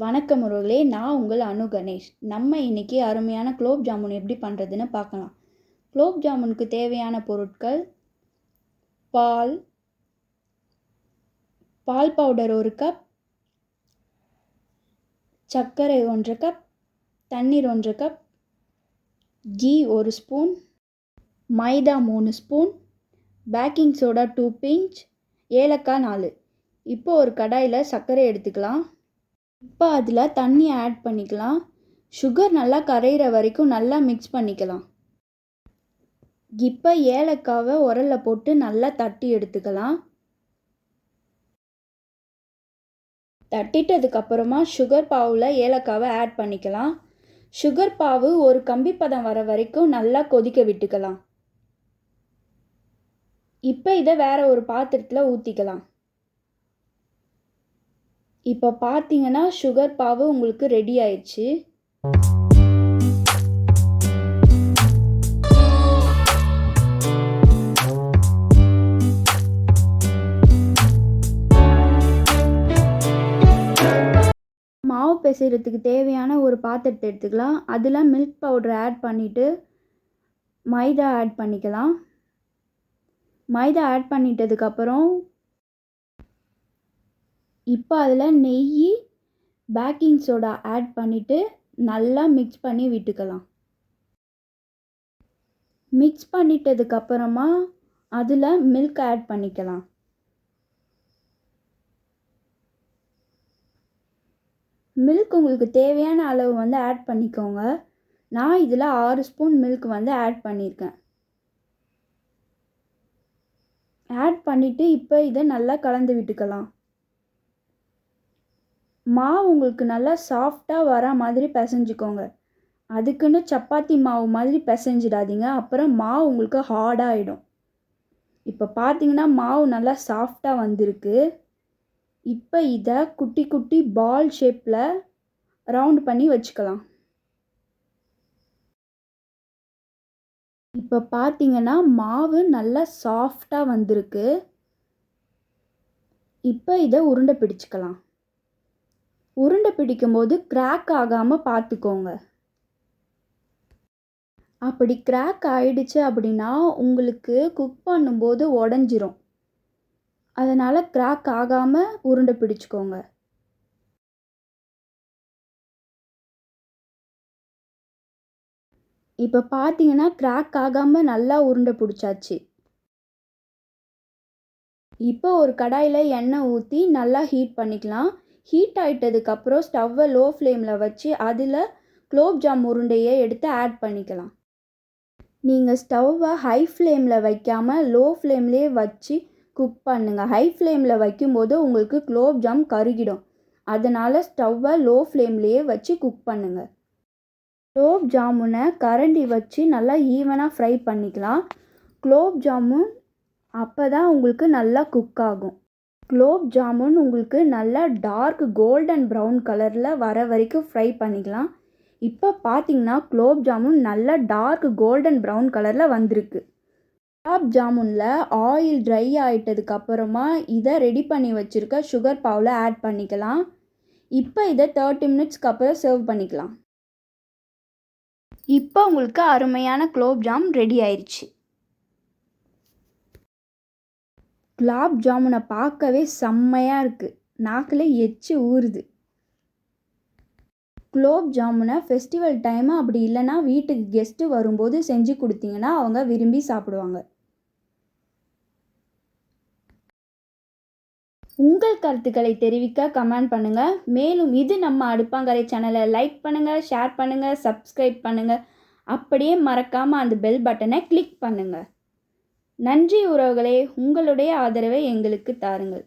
வணக்கம் உறவுகளே, நான் உங்கள் அனு கணேஷ். நம்ம இன்னைக்கு அருமையான குலோப் ஜாமுன் எப்படி பண்ணுறதுன்னு பார்க்கலாம். குலோப் ஜாமுனுக்கு தேவையான பொருட்கள்: பால் பவுடர் 1 கப், சர்க்கரை 1 கப், தண்ணீர் 1 கப், கீ 1 ஸ்பூன், மைதா 3 ஸ்பூன், பேக்கிங் சோடா 2 பிஞ்ச், ஏலக்காய் 4. இப்போ ஒரு கடாயில் சர்க்கரை எடுத்துக்கலாம். இப்போ அதில் தண்ணி ஆட் பண்ணிக்கலாம். சுகர் நல்லா கரையிற வரைக்கும் நல்லா மிக்ஸ் பண்ணிக்கலாம். இப்போ ஏலக்காவை உரலில் போட்டு நல்லா தட்டி எடுத்துக்கலாம். தட்டிட்டதுக்கப்புறமா சுகர் பாவில் ஏலக்காவை ஆட் பண்ணிக்கலாம். சுகர் பாவு ஒரு கம்பி பதம் வர வரைக்கும் நல்லா கொதிக்க விட்டுக்கலாம். இப்போ இதை வேற ஒரு பாத்திரத்தில் ஊற்றிக்கலாம். இப்போ பார்த்தீங்கன்னா சுகர் பாவு உங்களுக்கு ரெடி ஆயிடுச்சு. மாவு பிசைறதுக்கு தேவையான ஒரு பாத்திரத்தை எடுத்துக்கலாம். அதில் மில்க் பவுடர் ஆட் பண்ணிவிட்டு மைதா ஆட் பண்ணிக்கலாம். மைதா ஆட் பண்ணிட்டதுக்கப்புறம் இப்போ அதில் நெய், பேக்கிங் சோடா ஆட் பண்ணிவிட்டு நல்லா மிக்ஸ் பண்ணி விட்டுக்கலாம். மிக்ஸ் பண்ணிட்டதுக்கப்புறமா அதில் மில்க் ஆட் பண்ணிக்கலாம். மில்க் உங்களுக்கு தேவையான அளவு ஆட் பண்ணிக்கோங்க. நான் இதில் 6 ஸ்பூன் மில்க் ஆட் பண்ணியிருக்கேன். ஆட் பண்ணிவிட்டு இப்போ இதை நல்லா கலந்து விட்டுக்கலாம். மாவு உங்களுக்கு நல்லா சாஃப்டாக வர மாதிரி பிசைஞ்சிக்கோங்க. அதுக்குன்னு சப்பாத்தி மாவு மாதிரி பிசைஞ்சிடாதீங்க, அப்புறம் மாவு உங்களுக்கு ஹார்டாகிடும். இப்போ பார்த்தீங்கன்னா மாவு நல்லா சாஃப்டாக வந்திருக்கு. இப்போ இதை குட்டி குட்டி பால் ஷேப்பில் ரவுண்ட் பண்ணி வச்சுக்கலாம். இப்போ பார்த்தீங்கன்னா மாவு நல்லா சாஃப்டாக வந்திருக்கு. இப்போ இதை உருண்டை பிடிச்சிக்கலாம். உருண்டை பிடிக்கும்போது கிராக் ஆகாமல் பார்த்துக்கோங்க. அப்படி கிராக் ஆயிடுச்சு அப்படின்னா உங்களுக்கு குக் பண்ணும்போது உடஞ்சிரும். அதனால் கிராக் ஆகாமல் உருண்டை பிடிச்சிக்கோங்க. இப்போ பார்த்தீங்கன்னா கிராக் ஆகாமல் நல்லா உருண்டை பிடிச்சாச்சு. இப்போ ஒரு கடாயில் எண்ணெய் ஊற்றி நல்லா ஹீட் பண்ணிக்கலாம். ஹீட் ஆகிட்டதுக்கப்புறம் ஸ்டவ்வை லோ ஃப்ளேமில் வச்சு அதில் குலோப் ஜாம் உருண்டையை எடுத்து ஆட் பண்ணிக்கலாம். நீங்கள் ஸ்டவ்வை ஹை ஃப்ளேமில் வைக்காமல் லோ ஃப்ளேம்லேயே வச்சு குக் பண்ணுங்கள். ஹை ஃப்ளேமில் வைக்கும்போது உங்களுக்கு குலோப் ஜாம் கருகிடும். அதனால் ஸ்டவ்வை லோ ஃப்ளேம்லேயே வச்சு குக் பண்ணுங்கள். குலோப் ஜாமுனை கரண்டி வச்சு நல்லா ஈவனாக ஃப்ரை பண்ணிக்கலாம். குலோப் ஜாமுன் அப்போ தான் உங்களுக்கு நல்லா குக் ஆகும். குலோப் ஜாமுன் உங்களுக்கு நல்லா டார்க் கோல்டன் ப்ரௌன் கலரில் வர வரைக்கும் ஃப்ரை பண்ணிக்கலாம். இப்போ பார்த்தீங்கன்னா குலோப் ஜாமுன் நல்லா டார்க் கோல்டன் ப்ரௌன் கலரில் வந்திருக்கு. குலாப் ஜாமுனில் ஆயில் ட்ரை ஆகிட்டதுக்கப்புறமா இதை ரெடி பண்ணி வச்சுருக்க சுகர் பாவில் ஆட் பண்ணிக்கலாம். இப்போ இதை 30 மினிட்ஸ்க்கு அப்புறம் சர்வ் பண்ணிக்கலாம். இப்போ உங்களுக்கு அருமையான குலோப் ஜாம் ரெடி ஆயிடுச்சு. குலாப் ஜாமுனை பார்க்கவே செம்மையாக இருக்குது. நாக்கில் எச்சி ஊறுது. குலோப் ஜாமுனை ஃபெஸ்டிவல் டைமு அப்படி இல்லைன்னா வீட்டுக்கு கெஸ்ட்டு வரும்போது செஞ்சு கொடுத்தீங்கன்னா அவங்க விரும்பி சாப்பிடுவாங்க. உங்கள் கருத்துக்களை தெரிவிக்க கமெண்ட் பண்ணுங்கள். மேலும் இது நம்ம அடுப்பாங்கரை சேனலை லைக் பண்ணுங்கள், ஷேர் பண்ணுங்கள், சப்ஸ்கிரைப் பண்ணுங்கள். அப்படியே மறக்காமல் அந்த பெல் பட்டனை கிளிக் பண்ணுங்கள். நன்றி உறவுகளே, உங்களுடைய ஆதரவை எங்களுக்கு தாருங்கள்.